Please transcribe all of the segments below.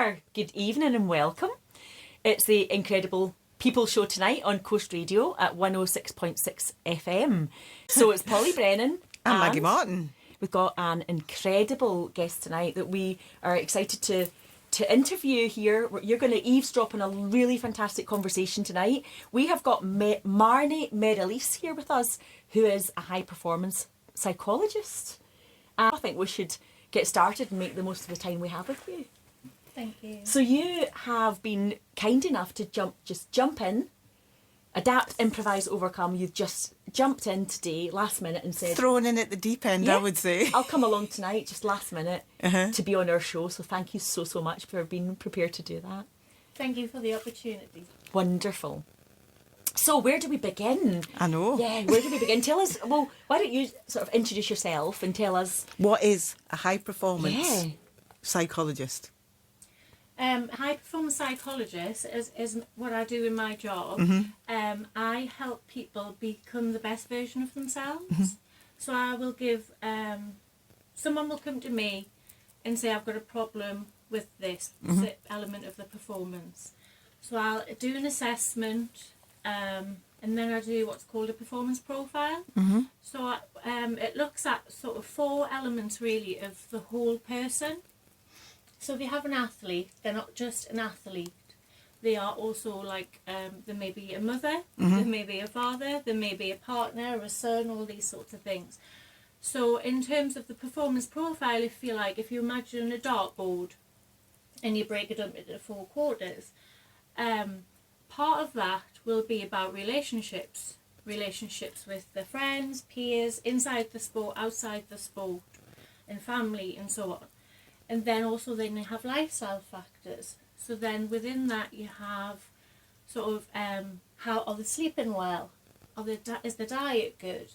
there. Good evening and welcome. It's the incredible People Show tonight on Koast Radio at 106.6 FM. So it's Polly Brennan and Maggie Martin. We've got an incredible guest tonight that we are excited to interview here. You're going to eavesdrop on a really fantastic conversation tonight. We have got Marnie Merrilees here with us, who is a high performance psychologist. And I think we should get started and make the most of the time we have with you. Thank you. So you have been kind enough to jump in, adapt, improvise, overcome. You've just jumped in today, last minute, and said... Thrown in at the deep end, yeah, I would say. I'll come along tonight, just last minute, to be on our show. So thank you so much for being prepared to do that. Thank you for the opportunity. Wonderful. So where do we begin? I know. Yeah, where do we begin? Tell us, well, why don't you sort of introduce yourself and tell us... What is a high performance psychologist? High performance psychologist is what I do in my job. I help people become the best version of themselves. So I will give, someone will come to me and say, I've got a problem with this element of the performance. So I'll do an assessment, and then I do what's called a performance profile. So it looks at sort of 4 elements really of the whole person. So if you have an athlete, they're not just an athlete. They are also like, there may be a mother, there may be a father, there may be a partner, a son, all these sorts of things. So in terms of the performance profile, if you imagine a dartboard and you break it up into 4 quarters, part of that will be about relationships with their friends, peers, inside the sport, outside the sport, and family and so on. And then also then you have lifestyle factors. So then within that you have sort of how are they sleeping well? Is the diet good?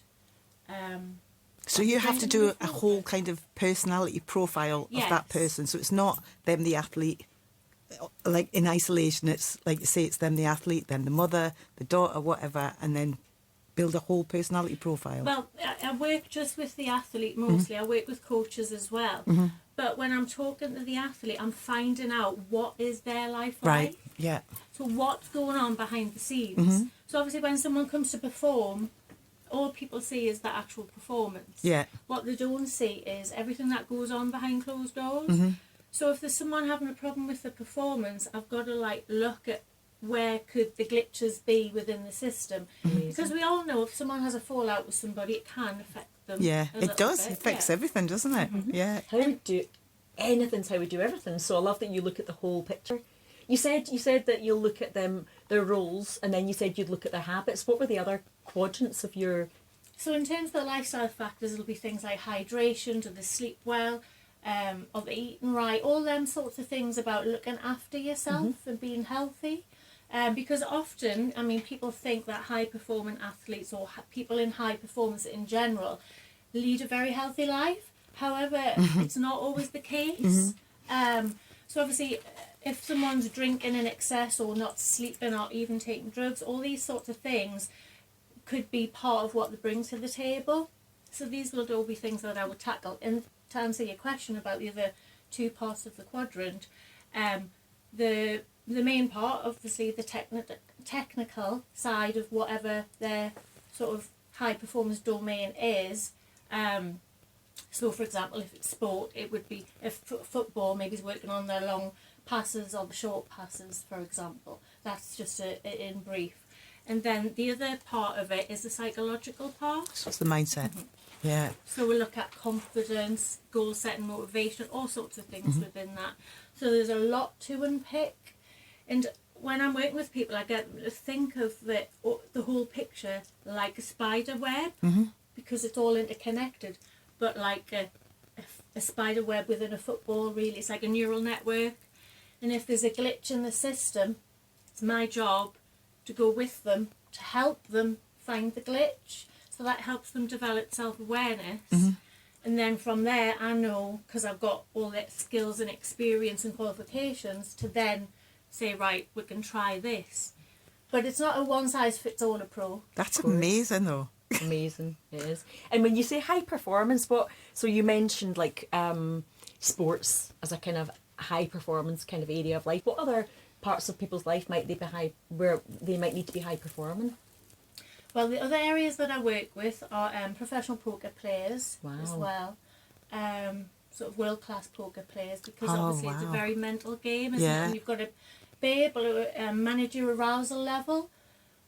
So you have to do a whole kind of personality profile of that person. So it's not them the athlete, like in isolation. It's like you say, it's them the athlete, then the mother, the daughter, whatever, and then build a whole personality profile. Well, I work just with the athlete mostly. I work with coaches as well. But when I'm talking to the athlete, I'm finding out what is their life like. Right, yeah. So what's going on behind the scenes. So obviously when someone comes to perform, all people see is the actual performance. Yeah. What they don't see is everything that goes on behind closed doors. So if there's someone having a problem with the performance, I've got to look at where could the glitches be within the system. Because we all know if someone has a fallout with somebody, it can affect them. Yeah, it does. Bit. It affects everything, doesn't it? Yeah. How we do anything's how we do everything. So I love that you look at the whole picture. You said that you'll look at their roles, and then you said you'd look at their habits. What were the other quadrants of your... So in terms of the lifestyle factors, it'll be things like hydration, do they sleep well, are they eating right, all them sorts of things about looking after yourself and being healthy. Because often, people think that high-performing athletes or people in high performance in general lead a very healthy life. However, it's not always the case. So obviously, if someone's drinking in excess or not sleeping or even taking drugs, all these sorts of things could be part of what they bring to the table. So these will all be things that I would tackle. And to answer your question about the other 2 parts of the quadrant, the main part, obviously, the technical side of whatever their sort of high performance domain is. So, for example, if it's sport, it would be if football, maybe is working on their long passes or the short passes, for example. That's just in brief. And then the other part of it is the psychological part. So it's the mindset. Yeah. So we look at confidence, goal setting, motivation, all sorts of things within that. So there's a lot to unpick. And when I'm working with people, I get them to think of the whole picture like a spider web, because it's all interconnected. But like a spider web within a football, really, it's like a neural network. And if there's a glitch in the system, it's my job to go with them to help them find the glitch. So that helps them develop self-awareness. And then from there, I know, because I've got all the skills and experience and qualifications, to then say, right, we can try this. But it's not a one-size-fits-all approach. That's amazing, though. Amazing, it is. And when you say high performance, so you mentioned like sports as a kind of high performance kind of area of life, what other parts of people's life might they be where they might need to be high performing? Well, the other areas that I work with are professional poker players as well. Sort of world-class poker players, because obviously it's a very mental game, isn't it? And you've got to be able to manage your arousal level.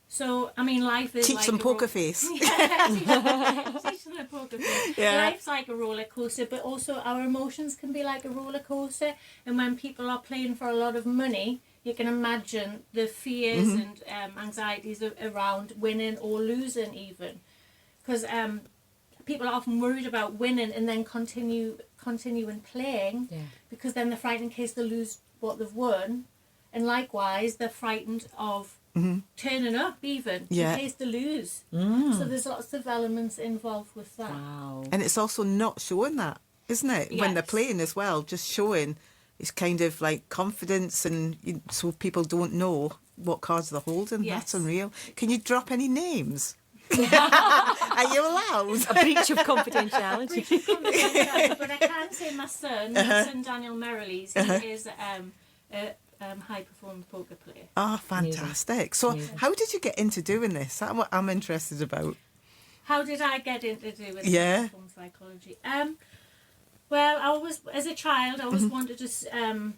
So, I mean, life is teach like them poker face. Teach them a poker face. Life's like a roller coaster, but also our emotions can be like a roller coaster. And when people are playing for a lot of money, you can imagine the fears and anxieties around winning or losing, even, because people are often worried about winning and then continuing playing, because then they're frightened in case they lose what they've won, and likewise they're frightened of turning up even in case they lose. So there's lots of elements involved with that. Wow. And it's also not showing that, isn't it? Yes. When they're playing as well, just showing it's kind of like confidence, and so people don't know what cards they're holding. Yes. That's unreal. Can you drop any names? Are you allowed? A breach of confidentiality. But I can say my son Daniel Merrilees, he is a high performance poker player. Oh, fantastic. So how did you get into doing this? That's what I'm interested about. How did I get into doing performance psychology? Well, I always, as a child, I always wanted to.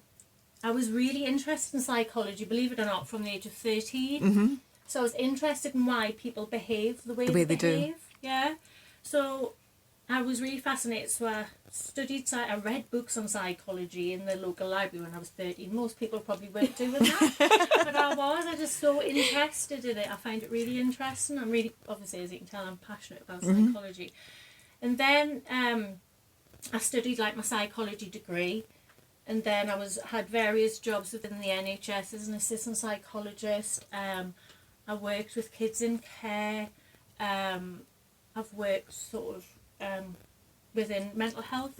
I was really interested in psychology, believe it or not, from the age of 13. So I was interested in why people behave the way they behave. Yeah. So I was really fascinated. So I I read books on psychology in the local library when I was 13. Most people probably weren't doing that, but I just so interested in it. I find it really interesting. I'm really, obviously, as you can tell, I'm passionate about psychology. And then I studied like my psychology degree, and then I had various jobs within the NHS as an assistant psychologist. I worked with kids in care. I've worked sort of within mental health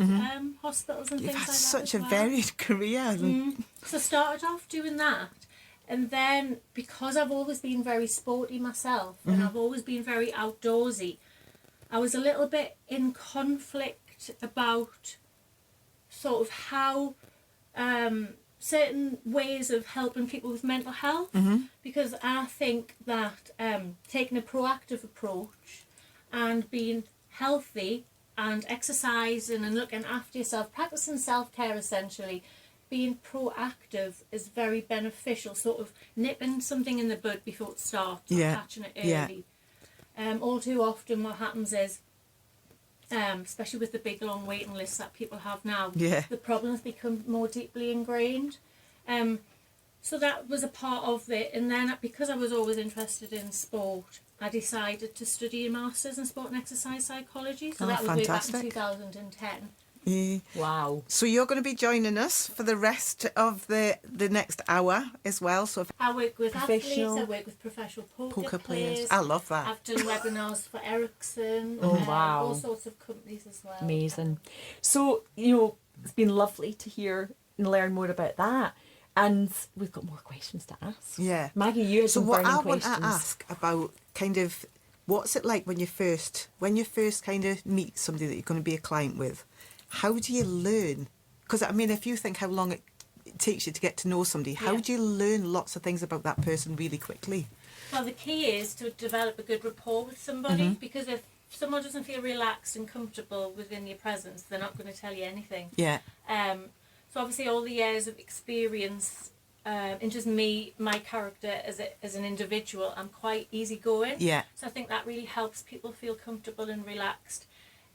hospitals and You've things had like that. such as a well. varied career. So I started off doing that, and then because I've always been very sporty myself, and I've always been very outdoorsy, I was a little bit in conflict about sort of how certain ways of helping people with mental health, because I think that taking a proactive approach and being healthy and exercising and looking after yourself, practicing self-care essentially, being proactive is very beneficial, sort of nipping something in the bud before it starts, or catching it early. All too often what happens is, especially with the big long waiting lists that people have now, the problems become more deeply ingrained. So that was a part of it, and then because I was always interested in sport, I decided to study a Masters in Sport and Exercise Psychology. So that was way back in 2010. Wow. So you're going to be joining us for the rest of the next hour as well. So I work with athletes, I work with professional poker players. I love that. I've done webinars for Ericsson, wow. all sorts of companies as well. Amazing. So, it's been lovely to hear and learn more about that. And we've got more questions to ask. Yeah. Maggie, you had some burning questions. So what I want to ask about kind of, what's it like when you first kind of meet somebody that you're going to be a client with? How do you learn? Because, I mean, if you think how long it takes you to get to know somebody, how do you learn lots of things about that person really quickly? Well, the key is to develop a good rapport with somebody, because if someone doesn't feel relaxed and comfortable within your presence, they're not going to tell you anything. Yeah. So obviously all the years of experience, and just me, my character as an individual, I'm quite easygoing. Yeah. So I think that really helps people feel comfortable and relaxed.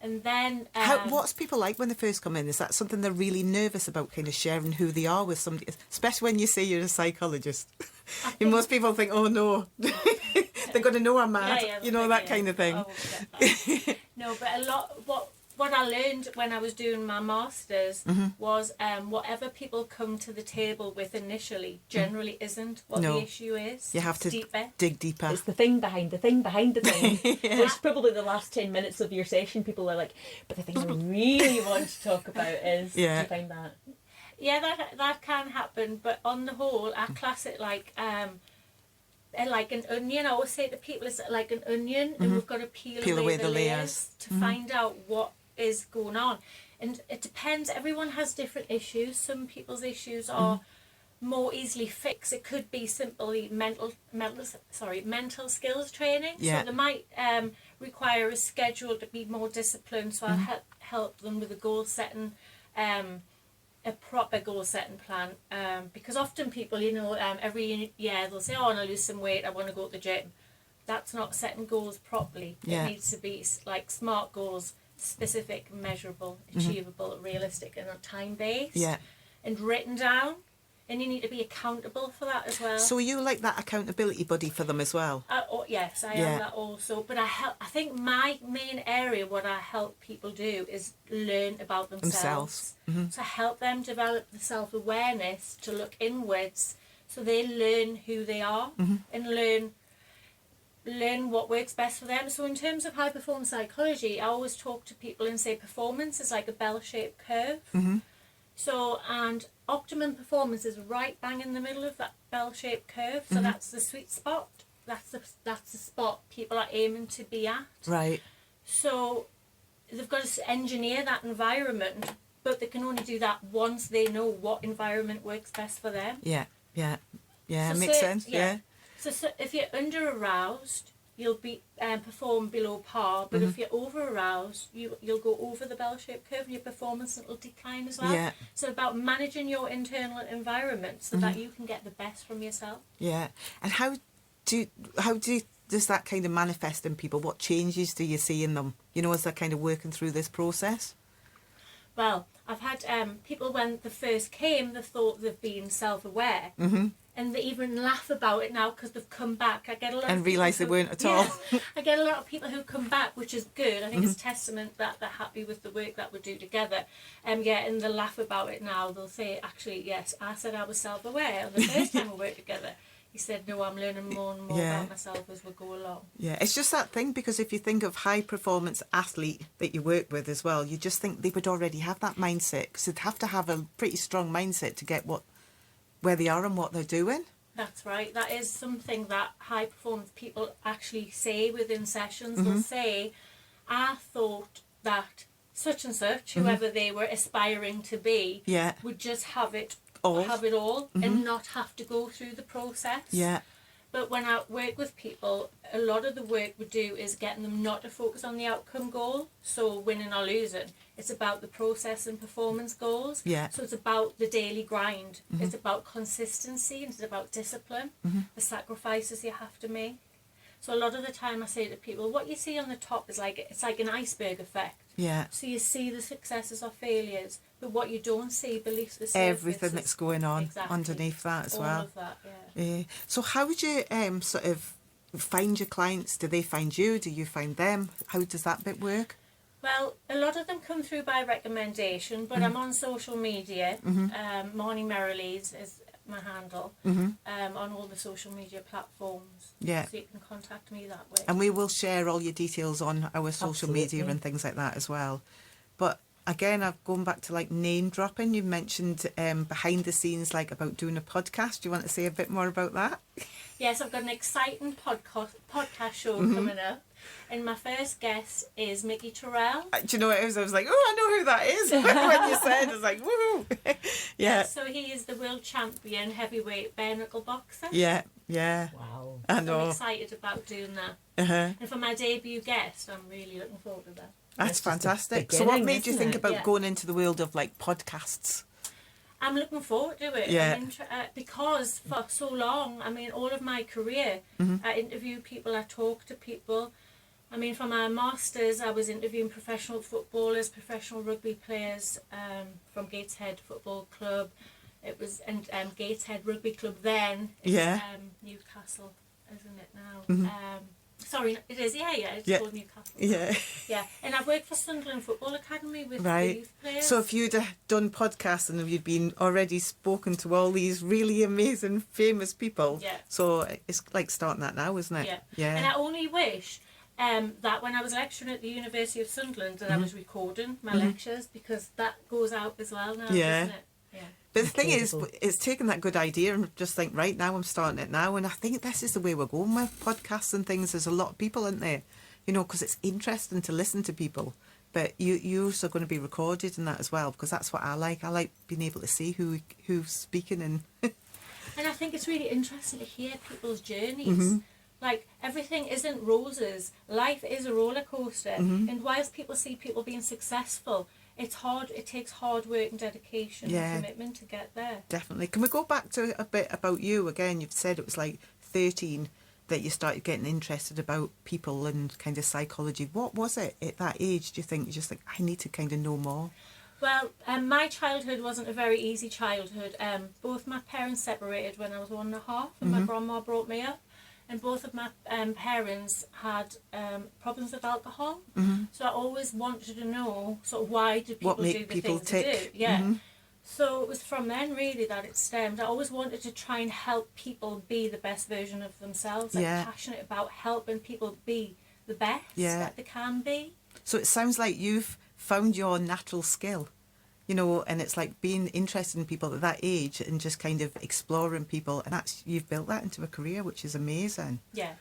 And then... what's people like when they first come in? Is that something they're really nervous about, kind of sharing who they are with somebody? Especially when you say you're a psychologist. Most people think, oh no, they're going to know I'm mad. That kind of thing. No, but a lot... What I learned when I was doing my Masters was whatever people come to the table with initially generally isn't what the issue is. You have to dig deeper. It's the thing behind the thing behind the thing. It's probably the last 10 minutes of your session, people are like, but the thing I really want to talk about is, do you find that? Yeah, that can happen, but on the whole, I class it like an onion. I always say to people, it's like an onion, and we've got to peel away the layers to find out what is going on. And it depends. Everyone has different issues. Some people's issues are more easily fixed. It could be simply mental skills training. Yeah. So they might require a schedule to be more disciplined. So I'll help them with a goal setting, a proper goal setting plan. Because often people, every year they'll say, "Oh, I want to lose some weight. I want to go to the gym." That's not setting goals properly. Yeah. It needs to be like SMART goals, specific, measurable, achievable, realistic, and time based. Yeah. And written down. And you need to be accountable for that as well. So are you like that accountability buddy for them as well? Yes, I am that also. But I think my main area, what I help people do, is learn about themselves. So help them develop the self-awareness to look inwards, so they learn who they are and learn what works best for them. So in terms of high performance psychology, I always talk to people and say performance is like a bell-shaped curve. So, and optimum performance is right bang in the middle of that bell-shaped curve. So that's the sweet spot. That's the spot people are aiming to be at. Right. So they've got to engineer that environment, but they can only do that once they know what environment works best for them. Yeah. So Makes sense. Yeah. So if you're under-aroused, you'll be perform below par, but if you're over-aroused, you'll go over the bell-shaped curve and your performance will decline as well. Yeah. So about managing your internal environment so that you can get the best from yourself. Yeah. And how does that kind of manifest in people? What changes do you see in them, as they're kind of working through this process? Well, I've had people when they first came, they thought they've been self-aware. And they even laugh about it now because they've come back. I get a lot and of realise they weren't at all. I get a lot of people who come back, which is good. I think it's testament that they're happy with the work that we do together. And they laugh about it now. They'll say, actually, yes, I said I was self-aware the first time we worked together. He said, no, I'm learning more and more about myself as we go along. Yeah, it's just that thing, because if you think of high-performance athlete that you work with as well, you just think they would already have that mindset, because they'd have to have a pretty strong mindset to get where they are and what they're doing. That's right. That is something that high-performance people actually say within sessions. They'll say, I thought that such and such, whoever they were aspiring to be, would just have it all and not have to go through the process. Yeah. But when I work with people, a lot of the work we do is getting them not to focus on the outcome goal, so winning or losing. It's about the process and performance goals. Yeah. So it's about the daily grind. It's about consistency, and it's about discipline, the sacrifices you have to make. So a lot of the time I say to people, what you see on the top is it's like an iceberg effect. Yeah. So you see the successes or failures, but what you don't see beneath the surface. Everything that's going on underneath that as well. All of that, yeah. So how would you sort of find your clients? Do they find you? Do you find them? How does that bit work? Well, a lot of them come through by recommendation, but I'm on social media. Marnie Merrilees is my handle on all the social media platforms. Yeah. So you can contact me that way. And we will share all your details on our social media and things like that as well. But again, I've gone back to name dropping. You mentioned behind the scenes, about doing a podcast. Do you want to say a bit more about that? Yes, I've got an exciting podcast show coming up. And my first guest is Maggie. Do you know what it was? I was like, oh, I know who that is. When you said, I was like, woohoo. Yeah. So he is the world champion heavyweight bare knuckle boxer. Yeah. Wow. I know. So I'm excited about doing that. And for my debut guest, I'm really looking forward to that. That's fantastic. So what made you think about going into the world of podcasts? I'm looking forward to it. Yeah. Because for so long, all of my career, I interview people, I talk to people. For my masters, I was interviewing professional footballers, professional rugby players from Gateshead Football Club. It was Gateshead Rugby Club then. It's Newcastle, isn't it now? Sorry, it is. Yeah. It's called Newcastle. Yeah. And I've worked for Sunderland Football Academy with youth players. So if you'd done podcasts and you'd been already spoken to all these really amazing, famous people, so it's like starting that now, isn't it? Yeah. And I only wish that when I was lecturing at the University of Sunderland that I was recording my lectures, because that goes out as well now, doesn't it? Yeah. But the thing is, it's taking that good idea and just think, right, now I'm starting it now. And I think this is the way we're going with podcasts and things. There's a lot of people, isn't there? Because it's interesting to listen to people, but you're also going to be recorded in that as well, because that's what I like. I like being able to see who's speaking and. And I think it's really interesting to hear people's journeys. Like, everything isn't roses. Life is a roller coaster. And whilst people see people being successful, it's hard. It takes hard work and dedication and commitment to get there. Definitely. Can we go back to a bit about you again? You've said it was like 13 that you started getting interested about people and kind of psychology. What was it at that age, do you think? You just think, I need to kind of know more? Well, my childhood wasn't a very easy childhood. Both my parents separated when I was 1.5, and my grandma brought me up. And both of my parents had problems with alcohol. So I always wanted to know sort of why do people do the things they do. Yeah. So it was from then really that it stemmed. I always wanted to try and help people be the best version of themselves. I'm passionate about helping people be the best that they can be. So it sounds like you've found your natural skill, you know, and it's like being interested in people at that age and just kind of exploring people, and you've built that into a career, which is amazing. Yeah,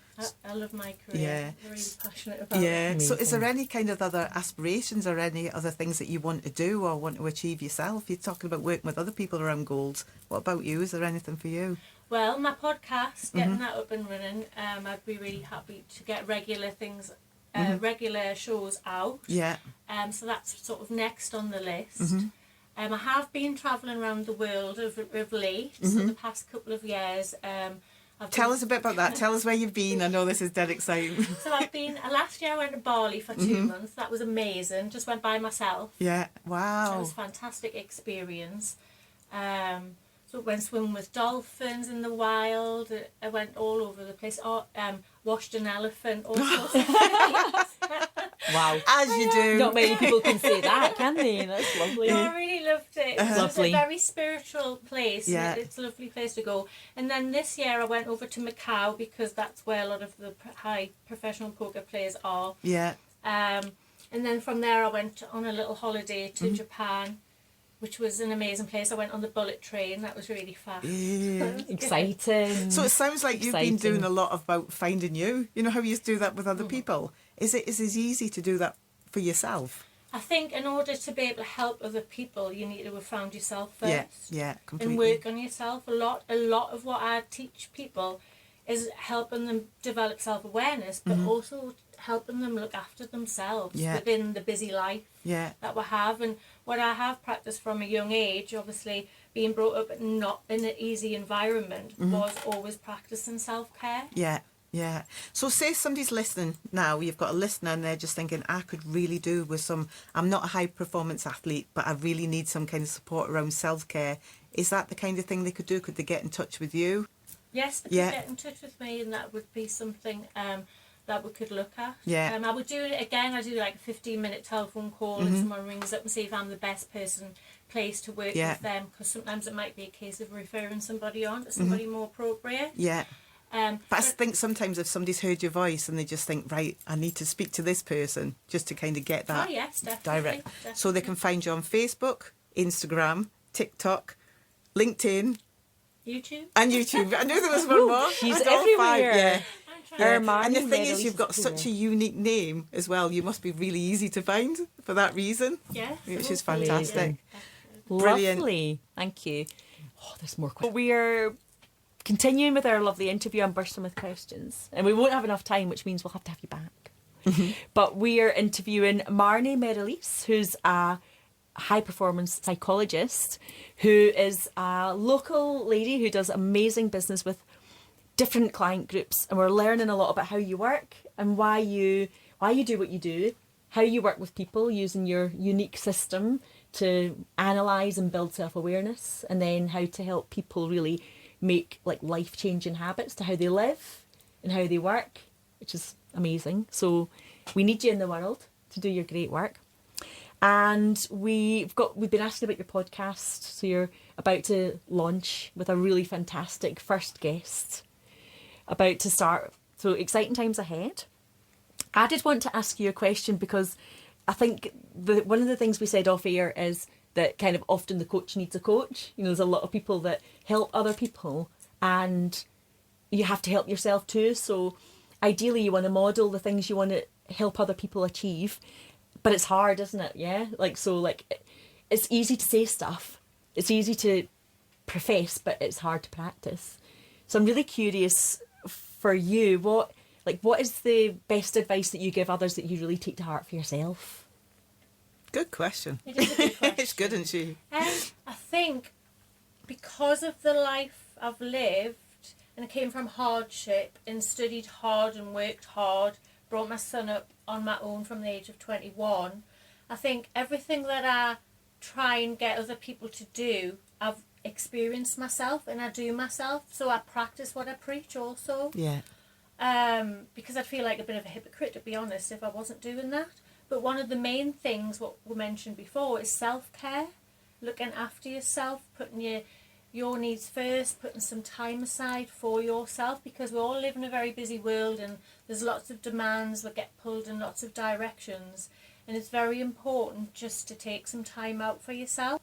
I love my career. I'm really passionate about it. Yeah. So is there any kind of other aspirations or any other things that you want to do or want to achieve yourself? You're talking about working with other people around goals. What about you? Is there anything for you? Well, my podcast, getting that up and running, I'd be really happy to get regular things, regular shows out. Yeah. So that's sort of next on the list. I have been travelling around the world of late, so the past couple of years. Tell us a bit about that. Tell us where you've been. I know this is dead exciting. So I've been, last year I went to Bali for 2 months. That was amazing. Just went by myself. Yeah, wow. It was a fantastic experience. So I went swimming with dolphins in the wild. I went all over the place. Washed an elephant, all sorts of things. Wow. As you do. Not many people can say that, can they? That's lovely. No, I really loved it. It was Lovely. a very spiritual place. Yeah. It's a lovely place to go. And then this year I went over to Macau because that's where a lot of the high professional poker players are. Yeah. And then from there I went on a little holiday to Japan, which was an amazing place. I went on the bullet train. That was really fast. Yeah. Exciting. So it sounds like you've been doing a lot about finding you. You know how you used to do that with other people? Is it as easy to do that for yourself? I think in order to be able to help other people, you need to have found yourself first. Yeah, completely. And work on yourself. A lot of what I teach people is helping them develop self-awareness, but also helping them look after themselves within the busy life that we have. And what I have practiced from a young age, obviously being brought up not in an easy environment, was always practicing self-care. Yeah. So say somebody's listening now, you've got a listener and they're just thinking, I could really do with I'm not a high performance athlete, but I really need some kind of support around self-care. Is that the kind of thing they could do? Could they get in touch with you? Yes, they could get in touch with me, and that would be something that we could look at. Yeah. I would do it again. I do like a 15-minute telephone call if someone rings up and see if I'm the best place to work with them, because sometimes it might be a case of referring somebody on to somebody more appropriate. Yeah. But I think sometimes if somebody's heard your voice and they just think, right, I need to speak to this person just to kind of get that definitely. So they can find you on Facebook, Instagram, TikTok, LinkedIn. YouTube. And YouTube. I knew there was one more. She's I don't everywhere. And the thing is, you've got such a unique name as well. You must be really easy to find for that reason. Yes. Which is fantastic. Brilliant. Lovely. Thank you. Oh, there's more questions. We're continuing with our lovely interview. I'm bursting with questions. And we won't have enough time, which means we'll have to have you back. But we are interviewing Marnie Merrilees, who's a high-performance psychologist, who is a local lady who does amazing business with different client groups, and we're learning a lot about how you work and why you do what you do, how you work with people using your unique system to analyse and build self-awareness, and then how to help people really make like life-changing habits to how they live and how they work, which is amazing. So we need you in the world to do your great work. And we've been asking about your podcast, so you're about to launch with a really fantastic first guest, about to start. So exciting times ahead. I did want to ask you a question, because I think one of the things we said off air is that kind of often the coach needs a coach. You know, there's a lot of people that help other people, and you have to help yourself too. So ideally you want to model the things you want to help other people achieve. but it's hard, isn't it? Yeah, like, so, like, it's easy to say stuff, it's easy to profess, but it's hard to practice. So I'm really curious for you, what is the best advice that you give others that you really take to heart for yourself? Good question. It is a good question. It's good, isn't she? I think because of the life I've lived, and I came from hardship and studied hard and worked hard, brought my son up on my own from the age of 21, I think everything that I try and get other people to do, I've experienced myself and I do myself. So I practice what I preach also. Yeah. Because I'd feel like a bit of a hypocrite, to be honest, if I wasn't doing that. But one of the main things, what we mentioned before, is self-care. Looking after yourself, putting your needs first, putting some time aside for yourself, because we all live in a very busy world and there's lots of demands that get pulled in lots of directions, and it's very important just to take some time out for yourself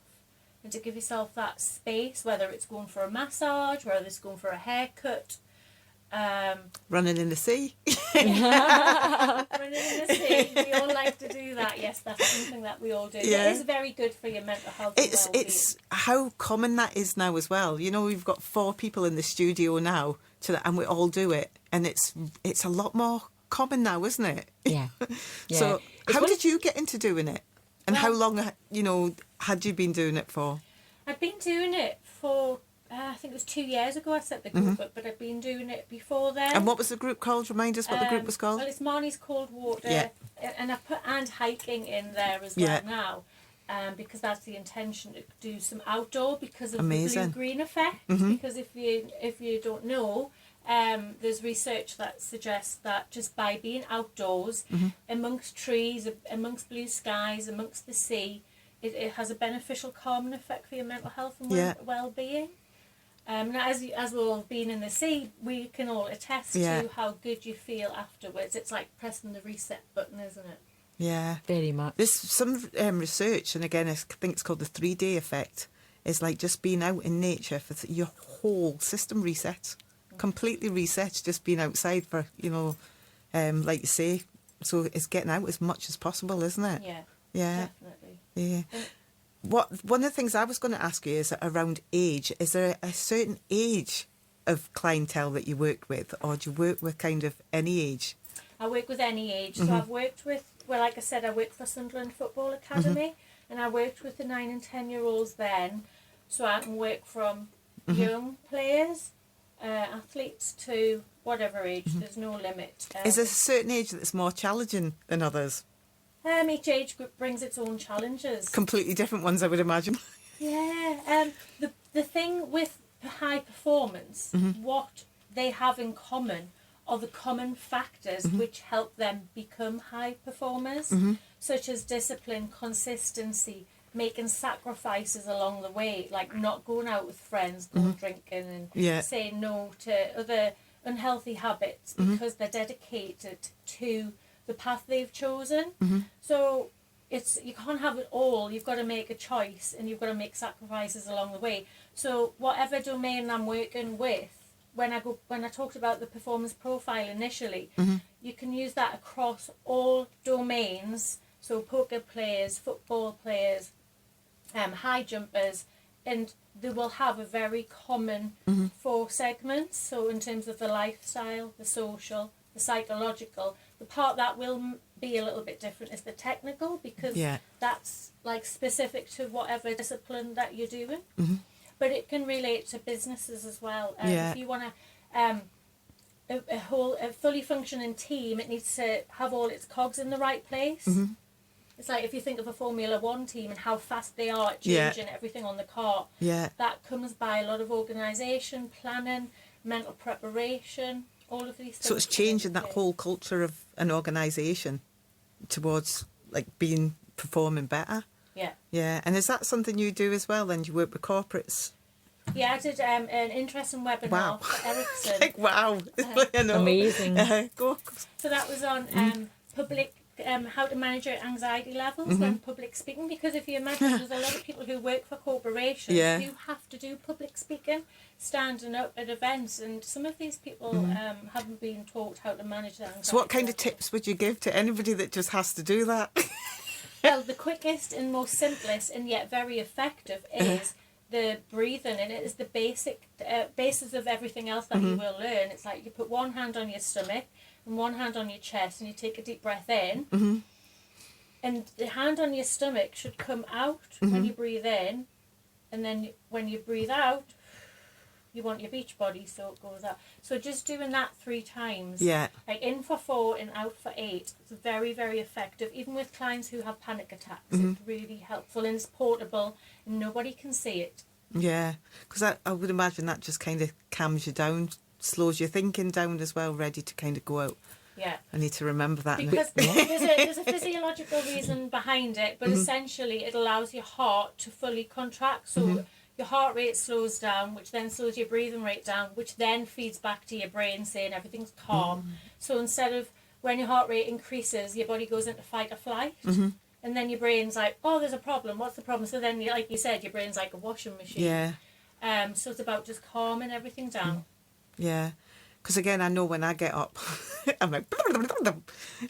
and to give yourself that space, whether it's going for a massage, whether it's going for a haircut, running in the sea. running in the sea. We all like to do that. Yes, that's something that we all do. Yeah. It is very good for your mental health and well-being. It's how common that is now as well. You know, we've got 4 people in the studio now, and we all do it, and it's a lot more common now, isn't it? Yeah. So how did you get into doing it, and how long, had you been doing it for? I'd been doing it for I think it was 2 years ago I set the group up, but I'd been doing it before then. And what was the group called? Remind us what the group was called. Well, it's Marnie's Cold Water, Yeah. and I put and hiking in there as well now, because that's the intention, to do some outdoor because of Amazing. the blue-green effect. Because if you don't know, there's research that suggests that just by being outdoors, amongst trees, amongst blue skies, amongst the sea, it has a beneficial calming effect for your mental health and well-being. Now, as we've all been in the sea, we can all attest to how good you feel afterwards. It's like pressing the reset button, isn't it? Yeah. Very much. There's some research, and again, I think it's called the 3-day effect. It's like just being out in nature for your whole system resets, completely resets, just being outside for, like you say. So it's getting out as much as possible, isn't it? Yeah. Yeah. Definitely. Yeah. One of the things I was going to ask you is around age. Is there a certain age of clientele that you work with, or do you work with kind of any age? I work with any age. So I've worked with, like I said, I worked for Sunderland Football Academy, and I worked with the 9 and 10-year-olds then. So I can work from young players, athletes, to whatever age. There's no limit. Is there a certain age that's more challenging than others? Each age group brings its own challenges. Completely different ones, I would imagine. Yeah. The thing with high performance, what they have in common are the common factors which help them become high performers, such as discipline, consistency, making sacrifices along the way, like not going out with friends, going drinking, and saying no to other unhealthy habits because they're dedicated to the path they've chosen. So you can't have it all. You've got to make a choice, and you've got to make sacrifices along the way. So whatever domain I'm working with, when I talked about the performance profile initially, you can use that across all domains. So poker players, football players, high jumpers, and they will have a very common 4 segments. So in terms of the lifestyle, the social, the psychological, the part that will be a little bit different is the technical, because that's like specific to whatever discipline that you're doing. But it can relate to businesses as well. If you want to a fully functioning team, it needs to have all its cogs in the right place. It's like if you think of a Formula 1 team and how fast they are at changing everything on the car. That comes by a lot of organisation, planning, mental preparation, all of these things. So it's changing that whole culture of an organisation towards like performing better. Yeah. And is that something you do as well then? You work with corporates? Yeah, I did an interesting webinar for Ericsson. Wow. Amazing. Go. So that was on public, how to manage your anxiety levels when public speaking, because if you imagine there's a lot of people who work for corporations who have to do public speaking, standing up at events, and some of these people haven't been taught how to manage their anxiety. So what kind of levels. tips would you give to anybody that just has to do that? Well, the quickest and most simplest and yet very effective is the breathing, and it is the basic basis of everything else that you will learn. It's like you put one hand on your stomach and one hand on your chest, and you take a deep breath in, and the hand on your stomach should come out when you breathe in, and then when you breathe out, you want your beach body, so it goes out. So just doing that 3 times, like in for 4 and out for 8, it's very, very effective. Even with clients who have panic attacks, it's really helpful, and it's portable, and nobody can see it. Yeah, because I would imagine that just kind of calms you down, slows your thinking down as well, ready to kind of go out. Yeah. I need to remember that. Because there's a physiological reason behind it, but essentially it allows your heart to fully contract. So your heart rate slows down, which then slows your breathing rate down, which then feeds back to your brain saying everything's calm. So instead of when your heart rate increases, your body goes into fight or flight. And then your brain's like, oh, there's a problem. What's the problem? So then, like you said, your brain's like a washing machine. Yeah. So it's about just calming everything down. Yeah. Because again, I know when I get up, I'm like,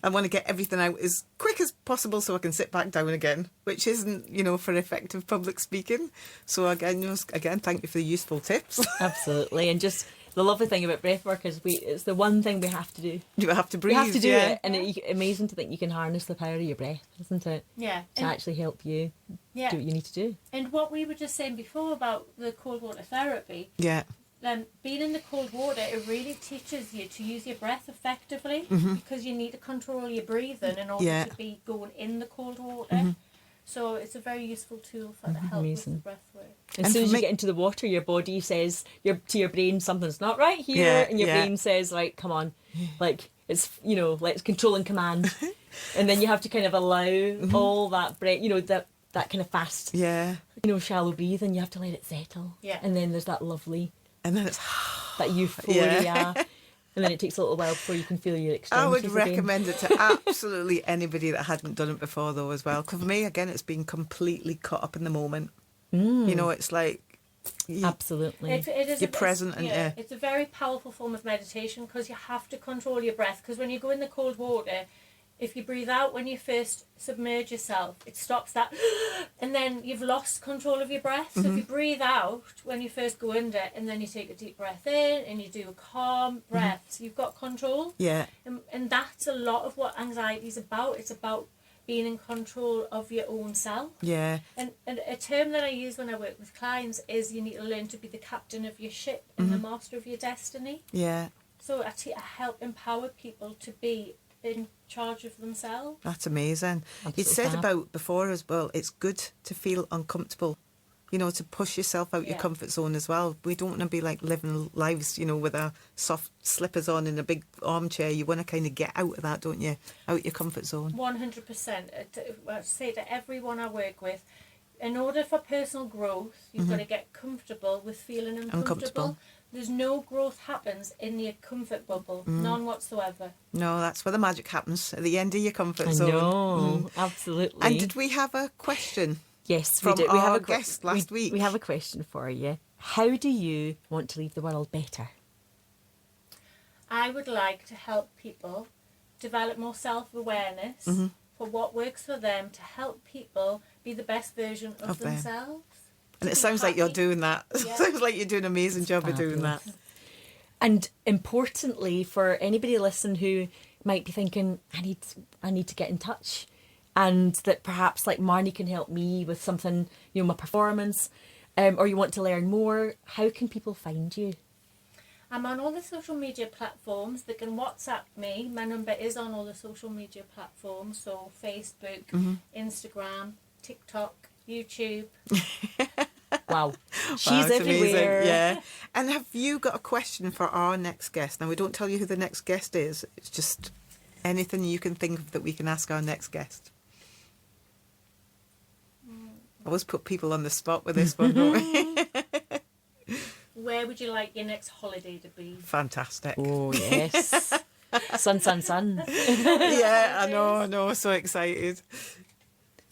I want to get everything out as quick as possible so I can sit back down again, which isn't, for effective public speaking. So again, thank you for the useful tips. Absolutely. And just the lovely thing about breathwork is it's the one thing we have to do. You have to breathe. You have to do it. And it's amazing to think you can harness the power of your breath, isn't it? Yeah. To actually help you do what you need to do. And what we were just saying before about the cold water therapy. Yeah. Being in the cold water, it really teaches you to use your breath effectively because you need to control your breathing in order to be going in the cold water. So it's a very useful tool for the help with the breath work. As soon as you get into the water, your body says to your brain something's not right here, and your brain says, right, come on, like it's let's control and command, and then you have to kind of allow all that breath, that kind of fast, shallow breathing. You have to let it settle, and then there's that lovely. And then it's that euphoria, and then it takes a little while before you can feel your extremities. I would recommend it to absolutely anybody that hadn't done it before, though, as well. Because for me, again, it's been completely caught up in the moment. It's like absolutely you're present, and it's a very powerful form of meditation because you have to control your breath. Because when you go in the cold water, if you breathe out when you first submerge yourself, it stops that, and then you've lost control of your breath. So if you breathe out when you first go under, and then you take a deep breath in, and you do a calm breath, so you've got control. Yeah. And that's a lot of what anxiety is about. It's about being in control of your own self. Yeah. And a term that I use when I work with clients is you need to learn to be the captain of your ship and the master of your destiny. Yeah. So I help empower people to be in charge of themselves. That's amazing. Absolutely. You said about before as well, it's good to feel uncomfortable, to push yourself out your comfort zone as well. We don't want to be like living lives, with our soft slippers on in a big armchair. You want to kind of get out of that, don't you? Out your comfort zone. 100%. I say to everyone I work with, in order for personal growth, you've got to get comfortable with feeling uncomfortable. There's no growth happens in your comfort bubble, none whatsoever. No, that's where the magic happens, at the end of your comfort zone. No, absolutely. And did we have a question? Yes, from we did. We have a guest last week. We have a question for you. How do you want to leave the world better? I would like to help people develop more self-awareness for what works for them to help people be the best version of themselves. And it sounds like you're doing that. Yeah. It sounds like you're doing an amazing job of doing that. And importantly, for anybody listening who might be thinking, I need to get in touch, and that perhaps like Marnie can help me with something, my performance, or you want to learn more, how can people find you? I'm on all the social media platforms. They can WhatsApp me. My number is on all the social media platforms, so Facebook, Instagram, TikTok, YouTube. Wow. She's everywhere. Amazing. Yeah. And have you got a question for our next guest? Now, we don't tell you who the next guest is. It's just anything you can think of that we can ask our next guest. I always put people on the spot with this one, don't we? Where would you like your next holiday to be? Fantastic. Oh, yes. Sun. Yeah, I know, so excited.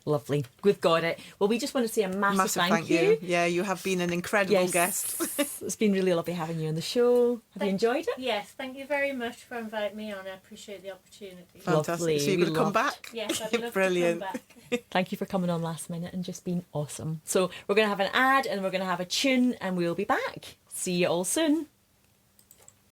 Lovely. We've got it. Well, we just want to say a massive thank you. Yeah, you have been an incredible guest. It's been really lovely having you on the show. Have you enjoyed it? Yes, thank you very much for inviting me on. I appreciate the opportunity. Fantastic. Lovely. So you're going to come back? Yes, I'd love Brilliant. to come back. Thank you for coming on last minute and just being awesome. So we're going to have an ad and we're going to have a tune and we'll be back. See you all soon.